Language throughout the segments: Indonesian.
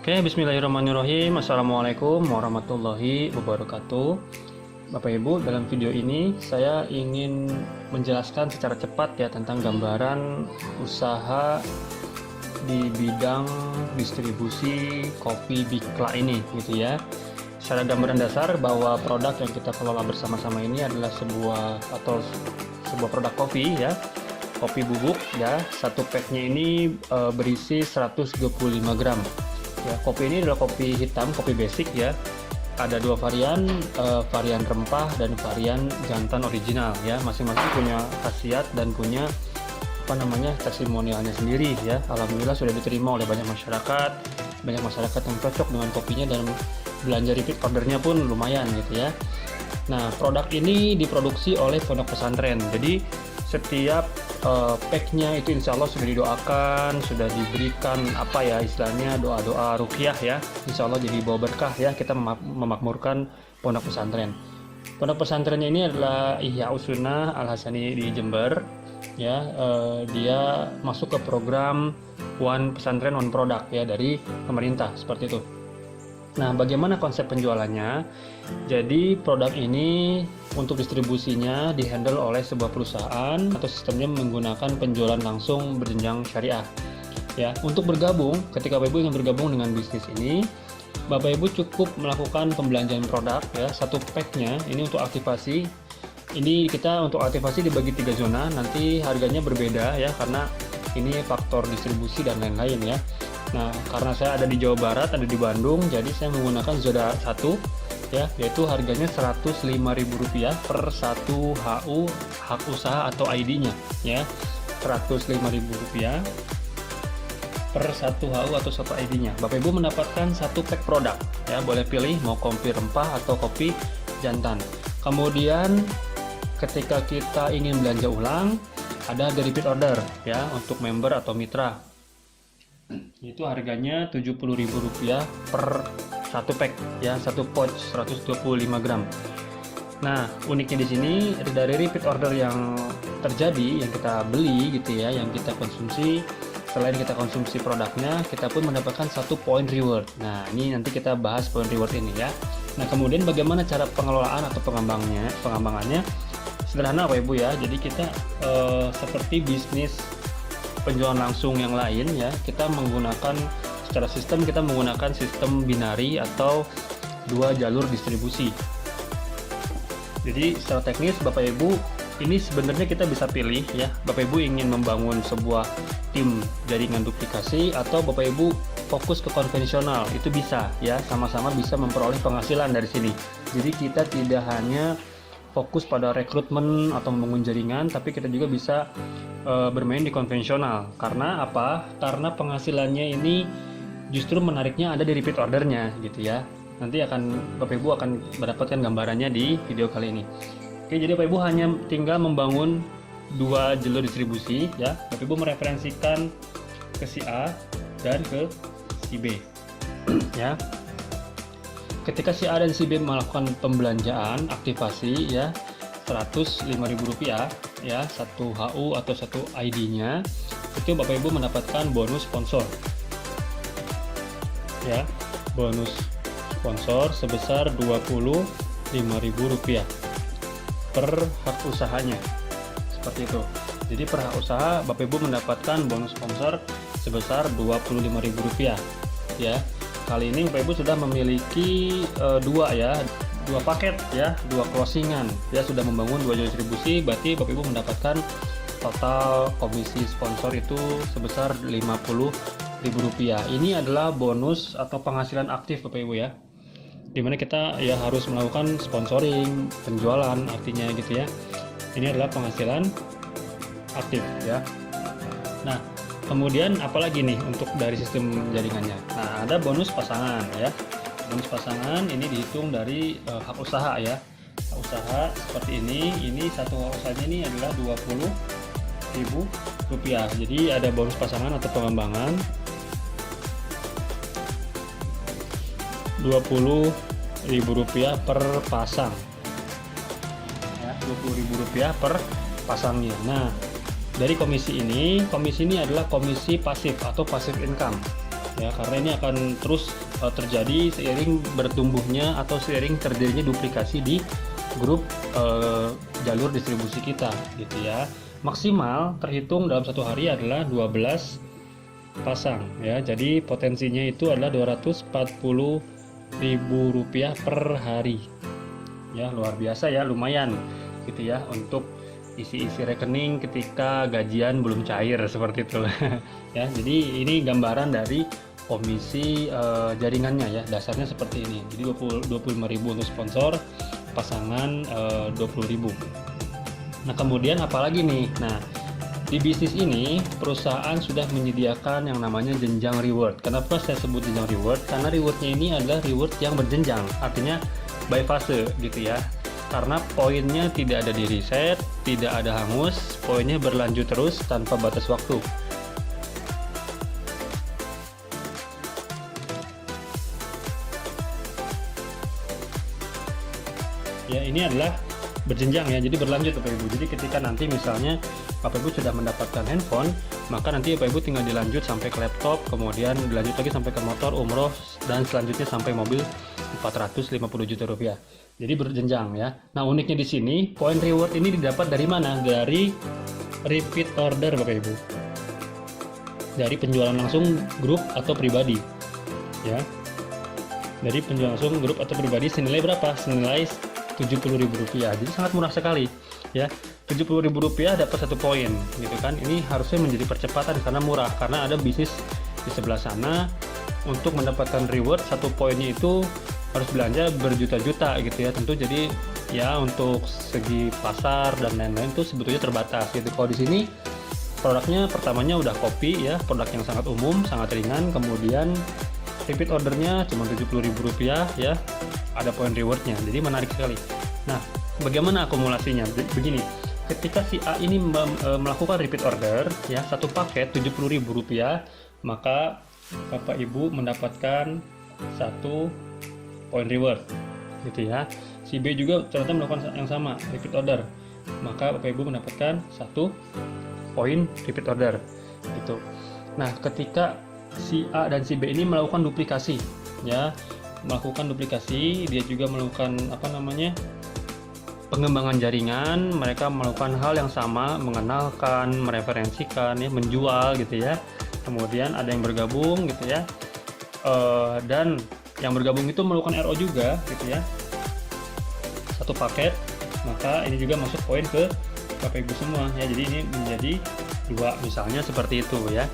Oke, bismillahirrahmanirrahim. Assalamualaikum warahmatullahi wabarakatuh. Bapak Ibu, dalam video ini saya ingin menjelaskan secara cepat ya tentang gambaran usaha di bidang distribusi kopi Bikla ini gitu ya. Secara gambaran dasar bahwa produk yang kita kelola bersama-sama ini adalah sebuah produk kopi ya. Kopi bubuk ya. Satu packnya ini berisi 125 gram. Ya, kopi ini adalah kopi hitam, kopi basic ya. Ada dua varian, varian rempah dan varian jantan original ya. Masing-masing punya khasiat dan punya testimonialnya sendiri ya. Alhamdulillah sudah diterima oleh banyak masyarakat yang cocok dengan kopinya dan belanja repeat ordernya pun lumayan gitu ya. Nah, produk ini diproduksi oleh pondok pesantren. Jadi setiap packnya itu insya Allah sudah didoakan, sudah diberikan istilahnya doa-doa ruqyah ya. Insya Allah jadi bawa berkah ya, kita memakmurkan pondok pesantren. Pondok pesantrennya ini adalah Ihya Usunnah Al Hasani di Jember ya. Dia masuk ke program One Pesantren One Product ya dari pemerintah seperti itu. Nah, bagaimana konsep penjualannya? Jadi produk ini untuk distribusinya dihandle oleh sebuah perusahaan atau sistemnya menggunakan penjualan langsung berjenjang syariah. Ya, untuk bergabung, ketika Bapak Ibu ingin bergabung dengan bisnis ini, Bapak Ibu cukup melakukan pembelanjaan produk ya, satu packnya ini untuk aktivasi. Ini kita untuk aktivasi dibagi 3 zona, nanti harganya berbeda ya karena ini faktor distribusi dan lain-lain ya. Nah, karena saya ada di Jawa Barat, ada di Bandung, jadi saya menggunakan zona 1 ya, yaitu harganya Rp105.000 per 1 HU hak usaha atau ID-nya ya. Rp105.000 per 1 HU atau 1 ID-nya. Bapak Ibu mendapatkan satu pack produk ya, boleh pilih mau kopi rempah atau kopi jantan. Kemudian ketika kita ingin belanja ulang, ada repeat order ya untuk member atau mitra. Itu harganya Rp70.000 per satu pack ya, satu pouch 125 gram. Nah, uniknya di sini dari repeat order yang terjadi, yang kita beli gitu ya, yang kita konsumsi, selain kita konsumsi produknya, kita pun mendapatkan satu point reward. Nah, ini nanti kita bahas point reward ini ya. Nah, kemudian bagaimana cara pengelolaan atau pengembangannya? Sederhana Bapak Ibu ya. Jadi kita seperti bisnis penjualan langsung yang lain ya, kita menggunakan sistem binari atau dua jalur distribusi. Jadi secara teknis Bapak Ibu, ini sebenarnya kita bisa pilih ya, Bapak Ibu ingin membangun sebuah tim jaringan duplikasi atau Bapak Ibu fokus ke konvensional, itu bisa ya, sama-sama bisa memperoleh penghasilan dari sini. Jadi kita tidak hanya fokus pada rekrutmen atau membangun jaringan, tapi kita juga bisa bermain di konvensional. Karena apa? Karena penghasilannya ini justru menariknya ada di repeat ordernya gitu ya. Nanti Bapak Ibu akan mendapatkan gambarannya di video kali ini. Oke, jadi Bapak Ibu hanya tinggal membangun dua jalur distribusi ya. Bapak Ibu mereferensikan ke si A dan ke si B ya. Ketika si A dan si B melakukan pembelanjaan aktivasi ya, Rp105.000 ya, satu HU atau satu ID-nya, itu Bapak Ibu mendapatkan bonus sponsor ya, bonus sponsor sebesar Rp25.000 per hak usahanya seperti itu. Jadi per hak usaha Bapak Ibu mendapatkan bonus sponsor sebesar Rp25.000 ya. Kali ini Bapak Ibu sudah memiliki dua paket ya, dua closingan ya, sudah membangun dua jalur distribusi, berarti Bapak Ibu mendapatkan total komisi sponsor itu sebesar Rp50.000. Ini adalah bonus atau penghasilan aktif Bapak Ibu ya, dimana kita ya harus melakukan sponsoring, penjualan artinya gitu ya. Ini adalah penghasilan aktif ya. Nah, kemudian apalagi nih untuk dari sistem jaringannya? Nah, ada bonus pasangan ya. Bonus pasangan ini dihitung dari hak usaha ya. Hak usaha seperti ini satu hak usahanya ini adalah Rp20.000. Jadi ada bonus pasangan atau pengembangan Rp20.000 per pasang ya, Rp20.000 per pasangnya. Nah, dari komisi ini adalah komisi pasif atau passive income ya, karena ini akan terus terjadi seiring bertumbuhnya atau seiring terjadinya duplikasi di grup jalur distribusi kita gitu ya. Maksimal terhitung dalam satu hari adalah 12 pasang ya, jadi potensinya itu adalah Rp240.000 per hari ya, luar biasa ya, lumayan gitu ya untuk isi-isi rekening ketika gajian belum cair seperti itu ya. Jadi ini gambaran dari komisi jaringannya ya, dasarnya seperti ini. Jadi 25.000 untuk sponsor, pasangan 20.000. Nah kemudian apalagi nih, nah di bisnis ini perusahaan sudah menyediakan yang namanya jenjang reward. Kenapa saya sebut jenjang reward? Karena rewardnya ini adalah reward yang berjenjang, artinya by fase gitu ya. Karena poinnya tidak ada di reset, tidak ada hangus, poinnya berlanjut terus tanpa batas waktu. Ya, ini adalah berjenjang ya, jadi berlanjut Bapak Ibu. Jadi ketika nanti misalnya Bapak Ibu sudah mendapatkan handphone, maka nanti Bapak Ibu tinggal dilanjut sampai ke laptop, kemudian dilanjut lagi sampai ke motor, umroh, dan selanjutnya sampai mobil 450 juta rupiah. Jadi berjenjang ya. Nah uniknya di sini, poin reward ini didapat dari mana? Dari repeat order Bapak Ibu. Dari penjualan langsung grup atau pribadi ya. Dari penjualan langsung grup atau pribadi senilai berapa? Senilai Rp70.000. Jadi sangat murah sekali ya. Rp70.000 dapat 1 poin gitu kan. Ini harusnya menjadi percepatan karena murah, karena ada bisnis di sebelah sana untuk mendapatkan reward 1 poinnya itu harus belanja berjuta-juta gitu ya. Tentu jadi ya untuk segi pasar dan lain-lain itu sebetulnya terbatas gitu. Kalau di sini produknya pertamanya udah kopi ya, produk yang sangat umum, sangat ringan, kemudian repeat ordernya cuma Rp70.000 ya, ada poin rewardnya, jadi menarik sekali. Nah bagaimana akumulasinya? Begini, ketika si A ini melakukan repeat order ya, satu paket Rp70.000, maka Bapak Ibu mendapatkan 1 poin reward gitu ya. Si B juga ternyata melakukan yang sama, repeat order, maka Bapak Ibu mendapatkan 1 poin repeat order gitu. Nah ketika si A dan si B ini melakukan duplikasi ya, dia juga melakukan pengembangan jaringan, mereka melakukan hal yang sama, mengenalkan, mereferensikan ya, menjual gitu ya. Kemudian ada yang bergabung gitu ya, dan yang bergabung itu melakukan RO juga gitu ya, 1 paket, maka ini juga masuk poin ke Bapak Ibu semua ya. Jadi ini menjadi 2 misalnya seperti itu ya.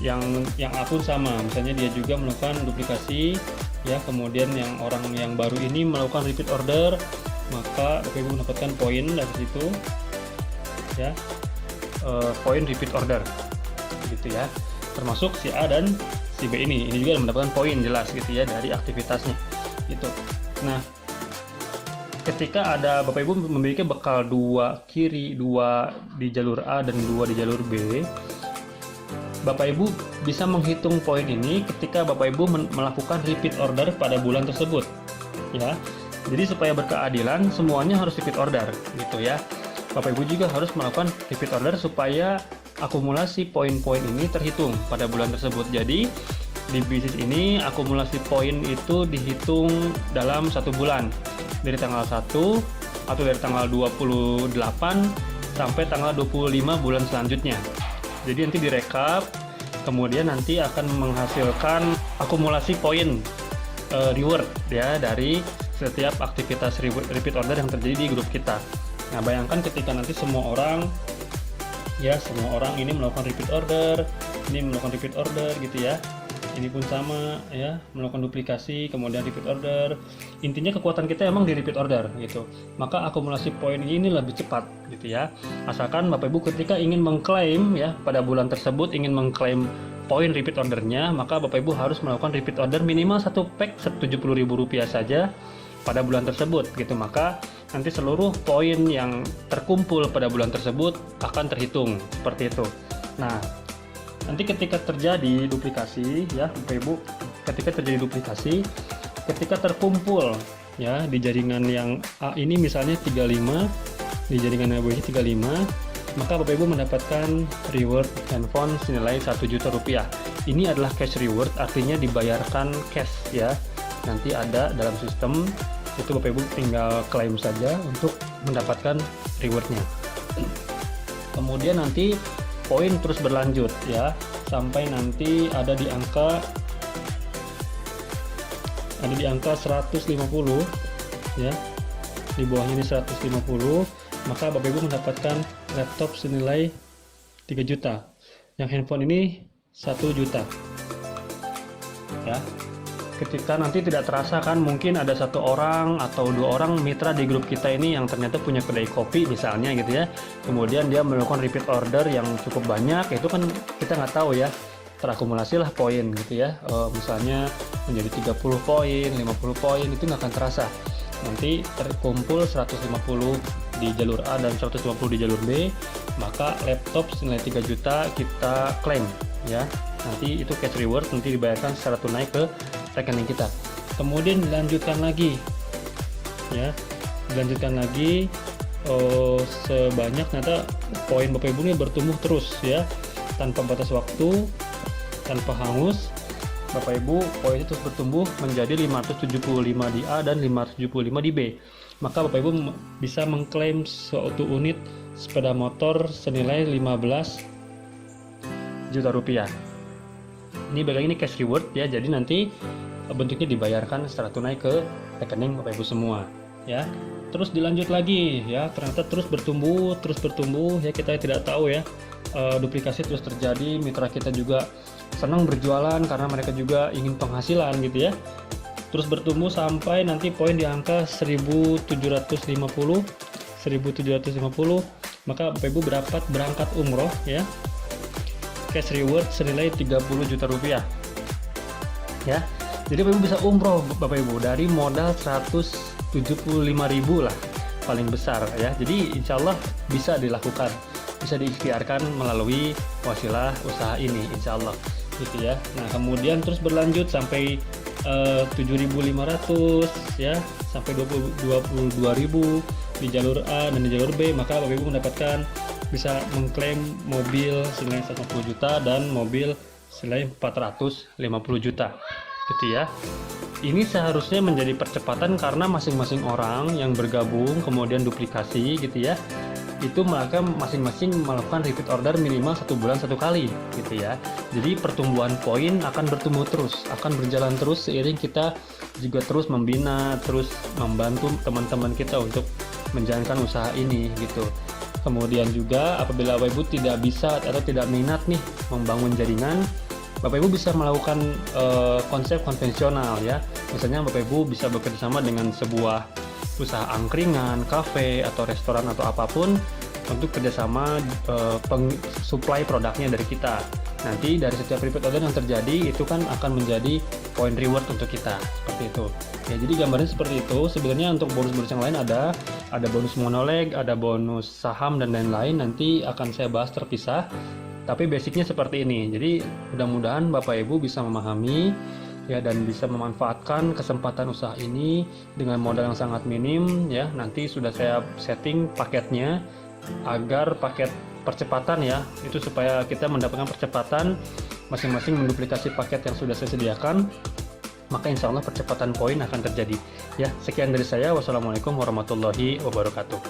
Yang A pun sama, misalnya dia juga melakukan duplikasi ya, kemudian yang orang yang baru ini melakukan repeat order, maka Bapak Ibu mendapatkan poin dari situ ya, poin repeat order gitu ya, termasuk si A dan si B ini juga mendapatkan poin jelas gitu ya dari aktivitasnya gitu. Nah ketika ada Bapak Ibu memiliki bekal 2 kiri, 2 di jalur A dan 2 di jalur B, Bapak Ibu bisa menghitung poin ini ketika Bapak Ibu melakukan repeat order pada bulan tersebut ya. Jadi supaya berkeadilan semuanya harus repeat order gitu ya. Bapak Ibu juga harus melakukan repeat order supaya akumulasi poin-poin ini terhitung pada bulan tersebut. Jadi di bisnis ini akumulasi poin itu dihitung dalam 1 bulan, dari tanggal 1 atau dari tanggal 28 sampai tanggal 25 bulan selanjutnya. Jadi nanti direkap, kemudian nanti akan menghasilkan akumulasi poin reward ya dari setiap aktivitas repeat order yang terjadi di grup kita. Nah bayangkan ketika nanti semua orang ini melakukan repeat order, ini melakukan repeat order gitu ya, ini pun sama ya, melakukan duplikasi kemudian repeat order. Intinya kekuatan kita emang di repeat order gitu, maka akumulasi poin ini lebih cepat gitu ya. Asalkan Bapak Ibu ketika ingin mengklaim ya pada bulan tersebut, ingin mengklaim poin repeat ordernya, maka Bapak Ibu harus melakukan repeat order minimal 1 pack Rp70.000 saja pada bulan tersebut gitu. Maka nanti seluruh poin yang terkumpul pada bulan tersebut akan terhitung seperti itu. Nah nanti ketika terjadi duplikasi ya Bapak Ibu, ketika terkumpul ya di jaringan yang A ini misalnya 35, di jaringan yang B ini 35, maka Bapak Ibu mendapatkan reward handphone senilai Rp1 juta. ini adalah cash reward, artinya dibayarkan cash ya. Nanti ada dalam sistem, itu Bapak Ibu tinggal klaim saja untuk mendapatkan rewardnya. Kemudian nanti poin terus berlanjut ya, sampai nanti ada di angka 150 ya. Di bawahnya ini 150, maka Bapak Ibu mendapatkan laptop senilai 3 juta. Yang handphone ini 1 juta. Ya. Ketika nanti tidak terasa kan, mungkin ada 1 orang atau 2 orang mitra di grup kita ini yang ternyata punya kedai kopi misalnya gitu ya, kemudian dia melakukan repeat order yang cukup banyak, itu kan kita nggak tahu ya, terakumulasi lah poin gitu ya, misalnya menjadi 30 poin, 50 poin, itu nggak akan terasa. Nanti terkumpul 150 di jalur A dan 150 di jalur B, maka laptop senilai 3 juta kita klaim ya. Nanti itu cash reward, nanti dibayarkan secara tunai ke rekening kita. Kemudian dilanjutkan lagi ya, sebanyak ternyata poin Bapak Ibu ini bertumbuh terus ya, tanpa batas waktu, tanpa hangus. Bapak Ibu poin itu terus bertumbuh menjadi 575 di A dan 575 di B. Maka Bapak Ibu bisa mengklaim suatu unit sepeda motor senilai 15 juta rupiah. Ini bagi ini cash reward ya, jadi nanti bentuknya dibayarkan secara tunai ke rekening Bapak Ibu semua ya. Terus dilanjut lagi ya, ternyata terus bertumbuh ya, kita tidak tahu ya, duplikasi terus terjadi, mitra kita juga senang berjualan karena mereka juga ingin penghasilan gitu ya. Terus bertumbuh sampai nanti poin di angka 1750, maka Bapak Ibu berangkat umroh ya. Cash reward senilai 30 juta rupiah ya. Jadi Bapak Ibu bisa umroh Bapak Ibu dari modal 175.000 lah paling besar ya. Jadi insya Allah bisa dilakukan, bisa diikhtiarkan melalui wasilah usaha ini insya Allah gitu ya. Nah kemudian terus berlanjut sampai 7.500 ya, sampai 22.000 di jalur A dan di jalur B, maka Bapak Ibu mendapatkan, bisa mengklaim mobil senilai 150 juta dan mobil senilai 450 juta gitu ya. Ini seharusnya menjadi percepatan karena masing-masing orang yang bergabung kemudian duplikasi gitu ya, itu maka masing-masing melakukan repeat order minimal 1 bulan 1 kali gitu ya. Jadi pertumbuhan poin akan bertumbuh terus, akan berjalan terus seiring kita juga terus membina, terus membantu teman-teman kita untuk menjalankan usaha ini gitu. Kemudian juga apabila Bapak Ibu tidak bisa atau tidak minat nih membangun jaringan, Bapak Ibu bisa melakukan konsep konvensional ya. Misalnya Bapak Ibu bisa bekerja sama dengan sebuah usaha angkringan, kafe, atau restoran atau apapun untuk kerjasama supply produknya dari kita. Nanti dari setiap repeat order yang terjadi itu kan akan menjadi point reward untuk kita, seperti itu. Ya, jadi gambarnya seperti itu. Sebenarnya untuk bonus-bonus yang lain ada bonus monoleg, ada bonus saham dan lain-lain. Nanti akan saya bahas terpisah. Tapi basicnya seperti ini. Jadi mudah-mudahan Bapak Ibu bisa memahami ya dan bisa memanfaatkan kesempatan usaha ini dengan modal yang sangat minim ya. Nanti sudah saya setting paketnya agar paket percepatan ya, itu supaya kita mendapatkan percepatan masing-masing menduplikasi paket yang sudah saya sediakan, maka insya Allah percepatan poin akan terjadi ya. Sekian dari saya, wassalamualaikum warahmatullahi wabarakatuh.